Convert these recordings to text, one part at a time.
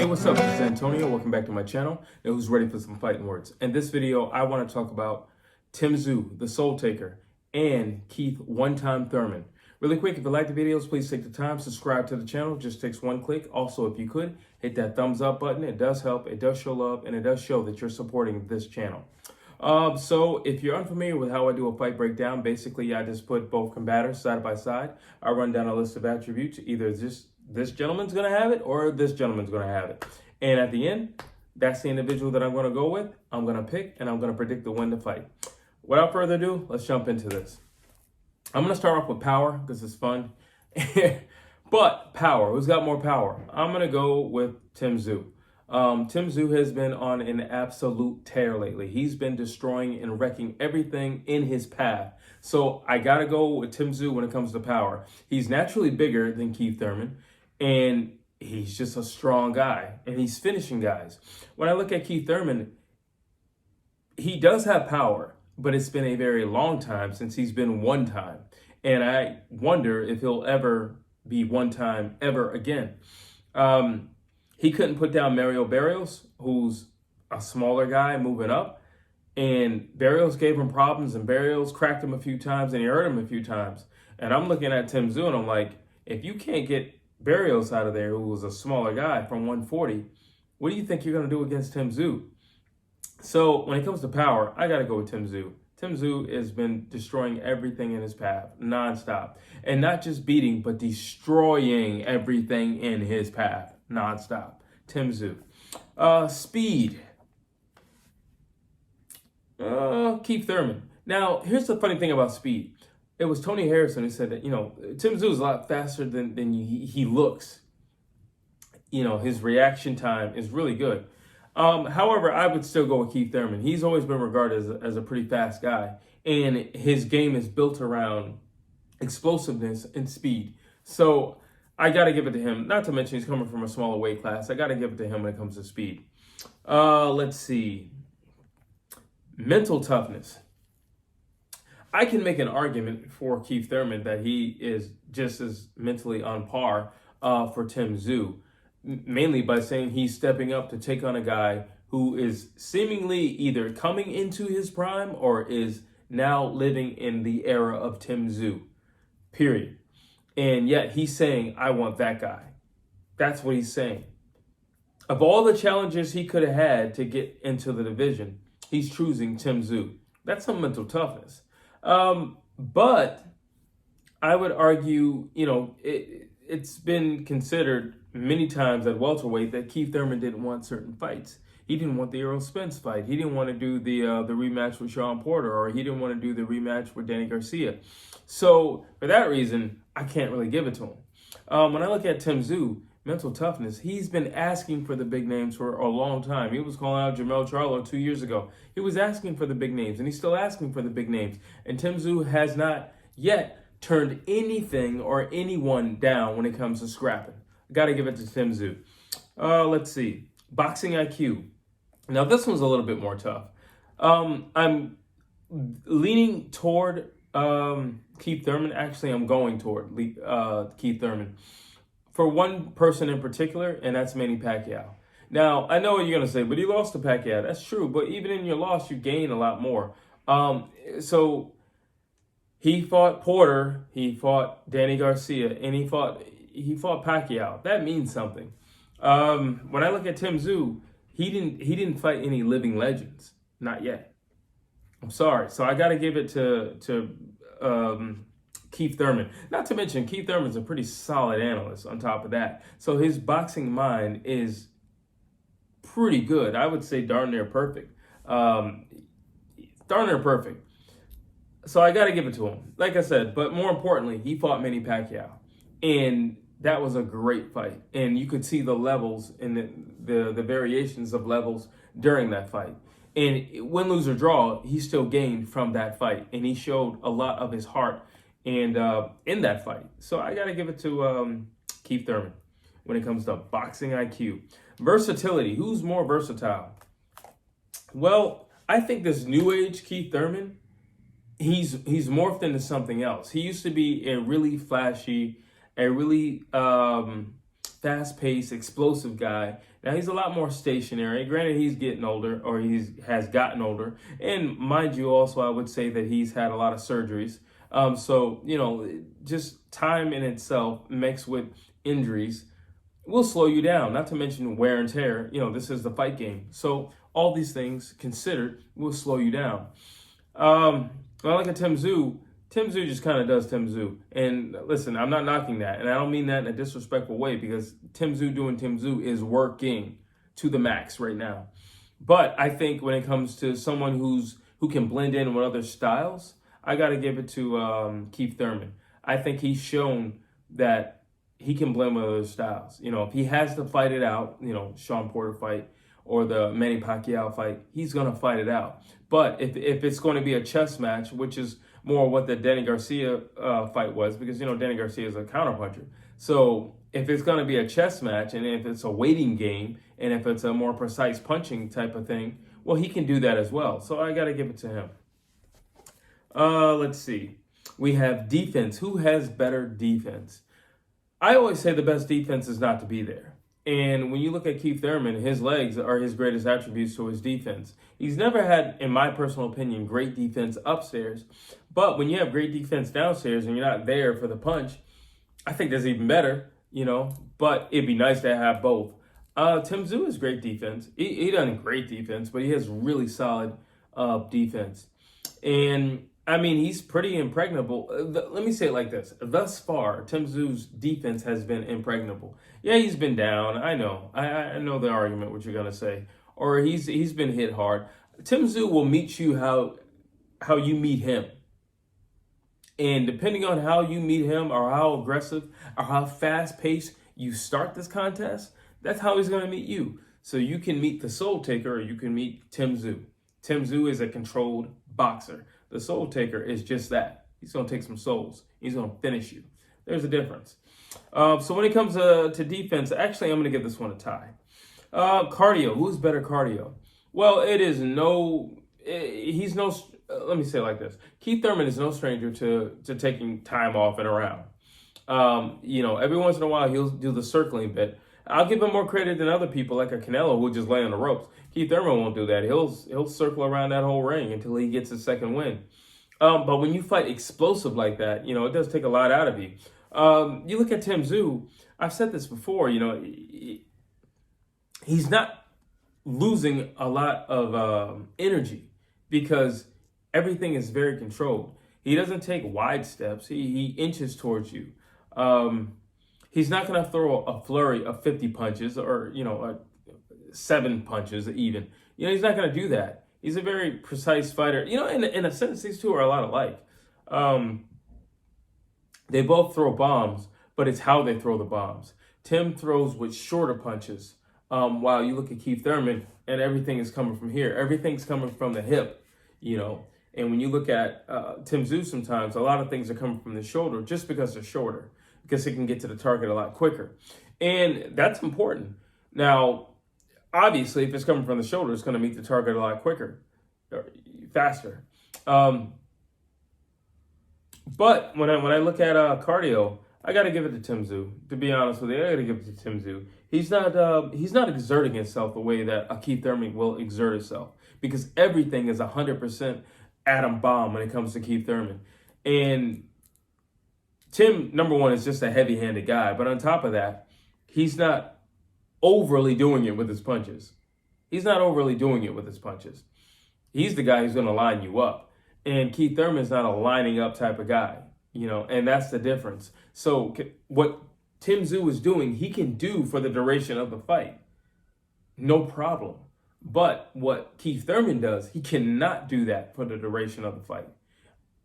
Hey, what's up? This is Antonio. Welcome back to my channel. And who's ready for some fighting words? In this video, I want to talk about Tim Tszyu, the Soultaker, and Keith "One-Time" Thurman. Really quick, if you like the videos, please take the time, subscribe to the channel. Just takes one click. Also, if you could, hit that thumbs up button. It does help. It does show love, and it does show that you're supporting this channel. So if you're unfamiliar with how I do a fight breakdown, basically I just put both combatants side by side. I run down a list of attributes. Either this gentleman's going to have it or this gentleman's going to have it. And at the end, that's the individual that I'm going to go with. I'm going to pick and I'm going to predict the win to fight. Without further ado, let's jump into this. I'm going to start off with power because it's fun. But power, who's got more power? I'm going to go with Tim Tszyu. Tim Tszyu has been on an absolute tear lately. He's been destroying and wrecking everything in his path. So I got to go with Tim Tszyu when it comes to power. He's naturally bigger than Keith Thurman, and he's just a strong guy, and he's finishing guys. When I look at Keith Thurman, he does have power, but it's been a very long time since he's been one time. And I wonder if he'll ever be one time ever again. He couldn't put down Mario Barrios, who's a smaller guy moving up. And Barrios gave him problems, and Barrios cracked him a few times, and he hurt him a few times. And I'm looking at Tim Tszyu, and I'm like, if you can't get Barrios out of there, who was a smaller guy from 140, what do you think you're going to do against Tim Tszyu? So when it comes to power, I got to go with Tim Tszyu. Tim Tszyu has been destroying everything in his path nonstop. And not just beating, but destroying everything in his path nonstop. Tim Tszyu. Speed. Keith Thurman. Now, here's the funny thing about speed. It was Tony Harrison who said that, Tim Tszyu is a lot faster than he looks. His reaction time is really good. However, I would still go with Keith Thurman. He's always been regarded as a pretty fast guy, and his game is built around explosiveness and speed. So I got to give it to him. Not to mention he's coming from a smaller weight class. I got to give it to him when it comes to speed. Let's see. Mental toughness. I can make an argument for Keith Thurman that he is just as mentally on par for Tim Tszyu. Mainly by saying he's stepping up to take on a guy who is seemingly either coming into his prime or is now living in the era of Tim Tszyu, period. And yet he's saying, I want that guy. That's what he's saying. Of all the challenges he could have had to get into the division, he's choosing Tim Tszyu. That's some mental toughness. But I would argue, it's been considered many times at welterweight that Keith Thurman didn't want certain fights. He didn't want the Errol Spence fight. He didn't want to do the rematch with Sean Porter, or he didn't want to do the rematch with Danny Garcia. So for that reason, I can't really give it to him. When I look at Tim Tszyu, mental toughness, he's been asking for the big names for a long time. He was calling out Jermell Charlo 2 years ago. He was asking for the big names, and he's still asking for the big names. And Tim Tszyu has not yet turned anything or anyone down when it comes to scrapping. Got to give it to Tim Tszyu. Let's see. Boxing IQ. Now, this one's a little bit more tough. I'm leaning toward Keith Thurman. Actually, I'm going toward Keith Thurman for one person in particular, and that's Manny Pacquiao. Now, I know what you're going to say, but he lost to Pacquiao. That's true, but even in your loss, you gain a lot more. So he fought Porter, he fought Danny Garcia, and he fought Pacquiao. That means something. When I look at Tim Tszyu, he didn't fight any living legends, not yet. I'm sorry. So I got to give it to Keith Thurman. Not to mention Keith Thurman's a pretty solid analyst on top of that. So his boxing mind is pretty good. I would say darn near perfect. Darn near perfect. So I got to give it to him. Like I said, but more importantly, he fought Manny Pacquiao. And that was a great fight. And you could see the levels and the variations of levels during that fight. And win, lose, or draw, he still gained from that fight. And he showed a lot of his heart and in that fight. So I got to give it to Keith Thurman when it comes to boxing IQ. Versatility. Who's more versatile? Well, I think this new age Keith Thurman, he's morphed into something else. He used to be a really flashy, a really fast-paced, explosive guy. Now, he's a lot more stationary. Granted, he's getting older, or has gotten older. And mind you, also, I would say that he's had a lot of surgeries. So, just time in itself mixed with injuries will slow you down, not to mention wear and tear. This is the fight game. So all these things considered will slow you down. When I look at Tim Tszyu just kind of does Tim Tszyu. And listen, I'm not knocking that. And I don't mean that in a disrespectful way, because Tim Tszyu doing Tim Tszyu is working to the max right now. But I think when it comes to someone who can blend in with other styles, I got to give it to Keith Thurman. I think he's shown that he can blend with other styles. If he has to fight it out, Sean Porter fight or the Manny Pacquiao fight, he's going to fight it out. But if it's going to be a chess match, which is more what the Danny Garcia fight was, because, Danny Garcia is a counterpuncher. So if it's going to be a chess match, and if it's a waiting game, and if it's a more precise punching type of thing, well, he can do that as well. So I got to give it to him. Let's see. We have defense. Who has better defense? I always say the best defense is not to be there. And when you look at Keith Thurman, his legs are his greatest attributes to his defense. He's never had, in my personal opinion, great defense upstairs. But when you have great defense downstairs and you're not there for the punch, I think that's even better, But it'd be nice to have both. Tim Tszyu has great defense. He doesn't great defense, but he has really solid defense. And he's pretty impregnable. Let me say it like this. Thus far, Tim Tszyu's defense has been impregnable. Yeah, he's been down. I know. I know the argument, what you're going to say. Or he's been hit hard. Tim Tszyu will meet you how you meet him. And depending on how you meet him, or how aggressive or how fast-paced you start this contest, that's how he's going to meet you. So you can meet the Soultaker, or you can meet Tim Tszyu. Tim Tszyu is a controlled boxer. The Soultaker is just that. He's going to take some souls. He's going to finish you. There's a difference. So when it comes to defense, actually, I'm going to give this one a tie. Cardio. Who's better cardio? Well, let me say it like this. Keith Thurman is no stranger to taking time off and around. Every once in a while, he'll do the circling bit. I'll give him more credit than other people, like a Canelo, who just lay on the ropes. Keith Thurman won't do that. He'll circle around that whole ring until he gets his second win. But when you fight explosive like that, it does take a lot out of you. You look at Tim Tszyu. I've said this before. He's not losing a lot of energy, because everything is very controlled. He doesn't take wide steps. He inches towards you. He's not going to throw a flurry of 50 punches, or 7 punches even. He's not going to do that. He's a very precise fighter. In a sense, these two are a lot alike. They both throw bombs, but it's how they throw the bombs. Tim throws with shorter punches, while you look at Keith Thurman, and everything is coming from here. Everything's coming from the hip, And when you look at Tim Tszyu, sometimes a lot of things are coming from the shoulder, just because they're shorter, because he can get to the target a lot quicker. And that's important. Now, obviously, if it's coming from the shoulder, it's going to meet the target a lot quicker, or faster. But when I look at cardio, I got to give it to Tim Tszyu. To be honest with you, I got to give it to Tim Tszyu. He's not exerting himself the way that a Keith Thurman will exert himself, because everything is 100% atom bomb when it comes to Keith Thurman. And Tim, number one, is just a heavy-handed guy. But on top of that, he's not overly doing it with his punches. He's the guy who's going to line you up. And Keith Thurman's not a lining up type of guy, and that's the difference. So what Tim Tszyu is doing, he can do for the duration of the fight. No problem. But what Keith Thurman does, he cannot do that for the duration of the fight.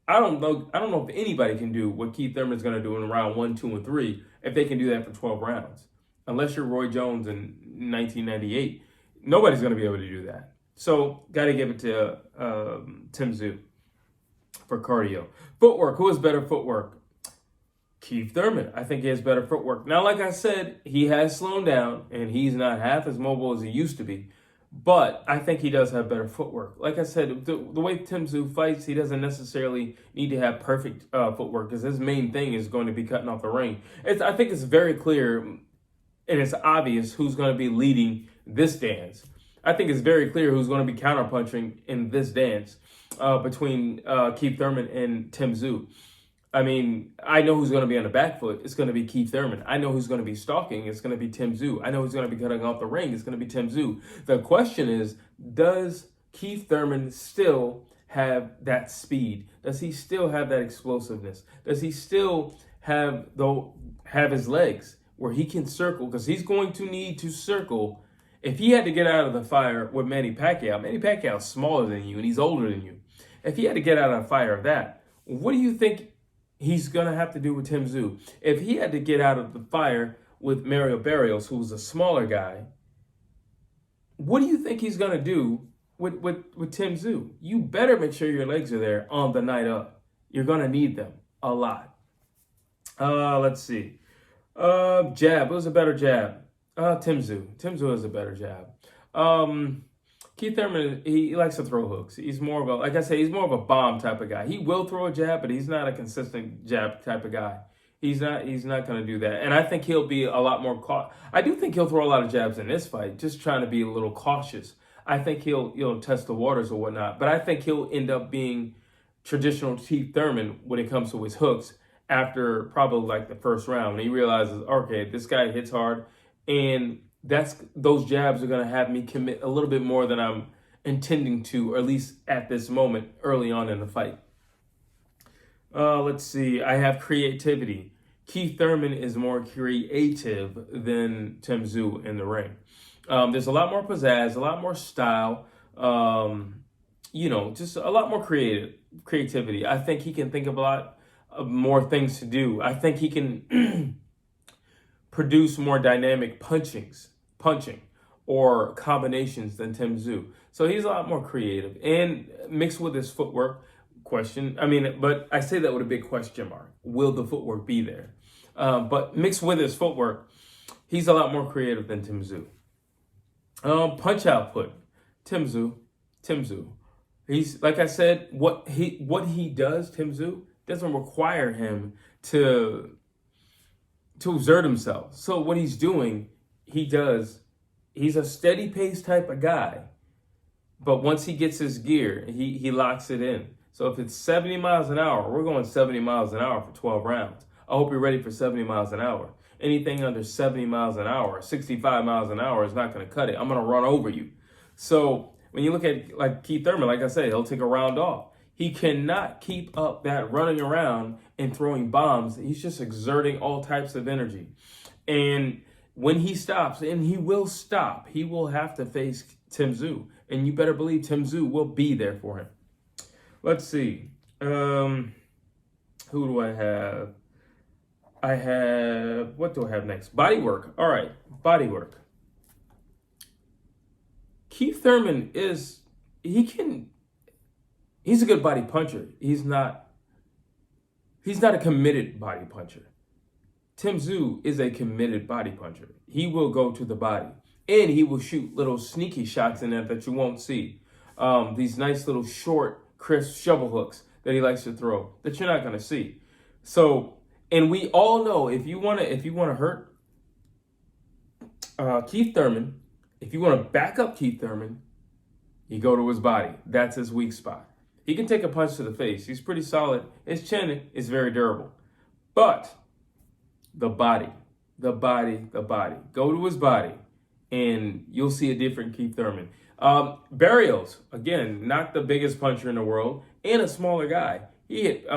I don't know if anybody can do what Keith Thurman's going to do in round 1, 2, and 3 if they can do that for 12 rounds. Unless you're Roy Jones in 1998, nobody's going to be able to do that. So, got to give it to Tim Tszyu for cardio. Footwork. Who has better footwork? Keith Thurman. I think he has better footwork. Now, like I said, he has slowed down, and he's not half as mobile as he used to be. But I think he does have better footwork. Like I said, the way Tim Tszyu fights, he doesn't necessarily need to have perfect footwork, because his main thing is going to be cutting off the ring. I think it's very clear and it's obvious who's going to be leading this dance. I think it's very clear who's going to be counterpunching in this dance between Keith Thurman and Tim Tszyu. I mean, I know who's going to be on the back foot. It's going to be Keith Thurman. I know who's going to be stalking. It's going to be Tim Tszyu. I know who's going to be cutting off the ring. It's going to be Tim Tszyu. The question is, does Keith Thurman still have that speed? Does he still have that explosiveness? Does he still have his legs where he can circle? Because he's going to need to circle. If he had to get out of the fire with Manny Pacquiao's smaller than you and he's older than you. If he had to get out of the fire of that, what do you think he's going to have to do with Tim Tszyu? If he had to get out of the fire with Mario Barrios, who's a smaller guy, what do you think he's going to do with Tim Tszyu? You better make sure your legs are there on the night up. You're going to need them a lot. Let's see. Jab. What was a better jab? Tim Tszyu. Tim Tszyu has a better jab. Keith Thurman, he likes to throw hooks. He's more of a, like I say, he's more of a bomb type of guy. He will throw a jab, but he's not a consistent jab type of guy. He's not going to do that. And I think he'll be a lot more I do think he'll throw a lot of jabs in this fight, just trying to be a little cautious. I think he'll test the waters or whatnot, but I think he'll end up being traditional Keith Thurman when it comes to his hooks after probably like the first round when he realizes, okay, this guy hits hard, and those jabs are going to have me commit a little bit more than I'm intending to, or at least at this moment early on in the fight. Let's see. I have creativity. Keith Thurman is more creative than Tim Tszyu in the ring. There's a lot more pizzazz, a lot more style, just a lot more creativity. I think he can think of a lot of more things to do. I think he can produce more dynamic punching or combinations than Tim Tszyu. So he's a lot more creative, and mixed with his footwork but I say that with a big question mark. Will the footwork be there? But mixed with his footwork, he's a lot more creative than Tim Tszyu. Punch output, Tim Tszyu. He's, like I said, what he does, Tim Tszyu, doesn't require him to exert himself. So what he's doing, he's a steady pace type of guy. But once he gets his gear, he locks it in. So if it's 70 miles an hour, we're going 70 miles an hour for 12 rounds. I hope you're ready for 70 miles an hour. Anything under 70 miles an hour, 65 miles an hour is not going to cut it. I'm going to run over you. So when you look at like Keith Thurman, like I said, he'll take a round off. He cannot keep up that running around and throwing bombs. He's just exerting all types of energy. And when he stops, and he will stop, he will have to face Tim Tszyu. And you better believe Tim Tszyu will be there for him. Let's see. Who do I have? What do I have next? Bodywork. All right, bodywork. Keith Thurman he's a good body puncher. He's not a committed body puncher. Tim Tszyu is a committed body puncher. He will go to the body, and he will shoot little sneaky shots in there that you won't see. These nice little short, crisp shovel hooks that he likes to throw that you're not going to see. So, and we all know if you want to hurt Keith Thurman, if you want to back up Keith Thurman, you go to his body. That's his weak spot. He can take a punch to the face. He's pretty solid. His chin is very durable. But the body. Go to his body, and you'll see a different Keith Thurman. Barrios, again, not the biggest puncher in the world, and a smaller guy. He hit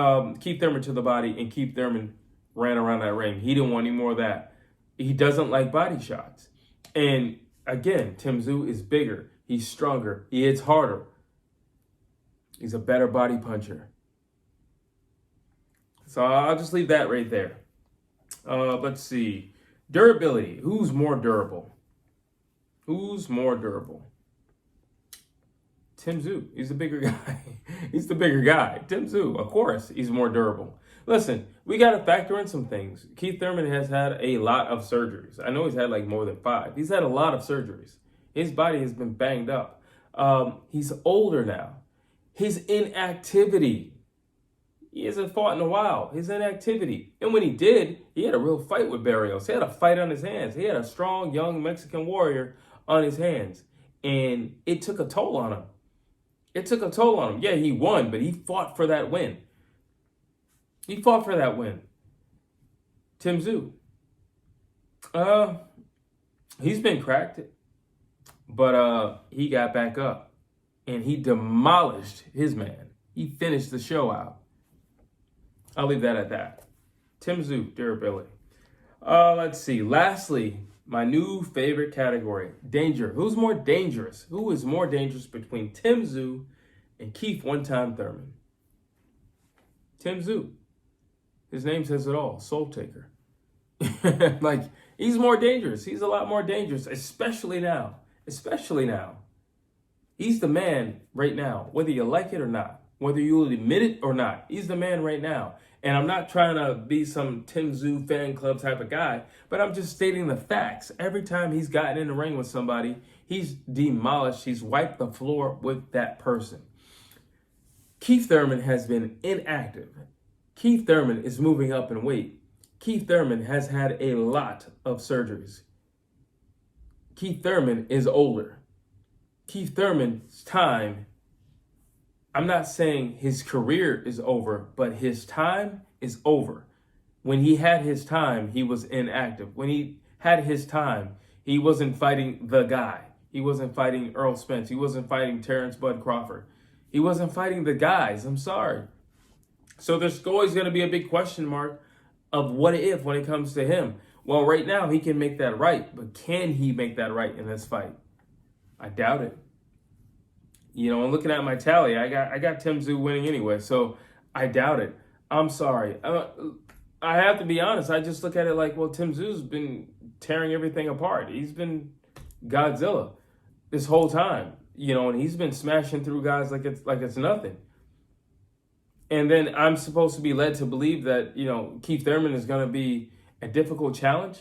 Keith Thurman to the body, and Keith Thurman ran around that ring. He didn't want any more of that. He doesn't like body shots. And again, Tim Tszyu is bigger. He's stronger. He hits harder. He's a better body puncher. So I'll just leave that right there. Let's see. Durability. Who's more durable? Tim Tszyu. He's the bigger guy. He's the bigger guy. Tim Tszyu, of course, he's more durable. Listen, we got to factor in some things. Keith Thurman has had a lot of surgeries. I know he's had like more than 5. He's had a lot of surgeries. His body has been banged up. He's older now. His inactivity. He hasn't fought in a while. His inactivity. And when he did, he had a real fight with Barrios. He had a fight on his hands. He had a strong, young Mexican warrior on his hands. And it took a toll on him. It took a toll on him. Yeah, he won, but he fought for that win. He fought for that win. Tim Tszyu. He's been cracked, but he got back up and he demolished his man. He finished the show out. I'll leave that at that. Tim Tszyu, durability. Let's see. Lastly, my new favorite category, danger. Who's more dangerous? Who is more dangerous between Tim Tszyu and Keith one-time Thurman? Tim Tszyu. His name says it all. Soultaker. Like, he's more dangerous. He's a lot more dangerous, especially now. Especially now. He's the man right now, whether you like it or not, whether you'll admit it or not. He's the man right now. And I'm not trying to be some Tim Tszyu fan club type of guy, but I'm just stating the facts. Every time he's gotten in the ring with somebody, he's demolished. He's wiped the floor with that person. Keith Thurman has been inactive. Keith Thurman is moving up in weight. Keith Thurman has had a lot of surgeries. Keith Thurman is older. Keith Thurman's time, I'm not saying his career is over, but his time is over. When he had his time, he was inactive. When he had his time, he wasn't fighting the guy. He wasn't fighting Earl Spence. He wasn't fighting Terrence Bud Crawford. He wasn't fighting the guys. I'm sorry. So there's always going to be a big question mark of what if when it comes to him. Well, right now he can make that right, but can he make that right in this fight? I doubt it. You know, and looking at my tally, I got Tim Tszyu winning anyway, so I doubt it. I'm sorry. I have to be honest. I just look at it like, well, Tim Tszyu's been tearing everything apart. He's been Godzilla this whole time, you know, and he's been smashing through guys like it's nothing. And then I'm supposed to be led to believe that, you know, Keith Thurman is going to be a difficult challenge.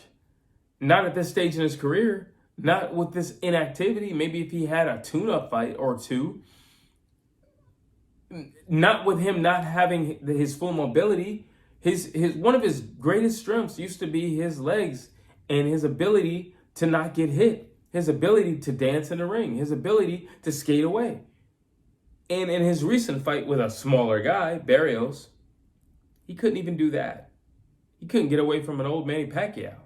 Not at this stage in his career. Not with this inactivity. Maybe if he had a tune-up fight or two. Not with him not having his full mobility. His one of his greatest strengths used to be his legs and his ability to not get hit. His ability to dance in the ring. His ability to skate away. And in his recent fight with a smaller guy, Barrios, he couldn't even do that. He couldn't get away from an old Manny Pacquiao.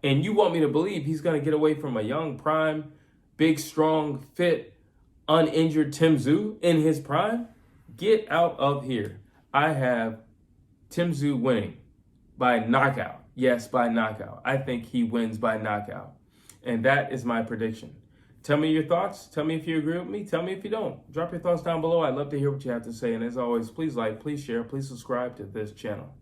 And you want me to believe he's going to get away from a young, prime, big, strong, fit, uninjured Tim Tszyu in his prime? Get out of here. I have Tim Tszyu winning by knockout. Yes, by knockout. I think he wins by knockout. And that is my prediction. Tell me your thoughts. Tell me if you agree with me. Tell me if you don't. Drop your thoughts down below. I'd love to hear what you have to say. And as always, please like, please share, please subscribe to this channel.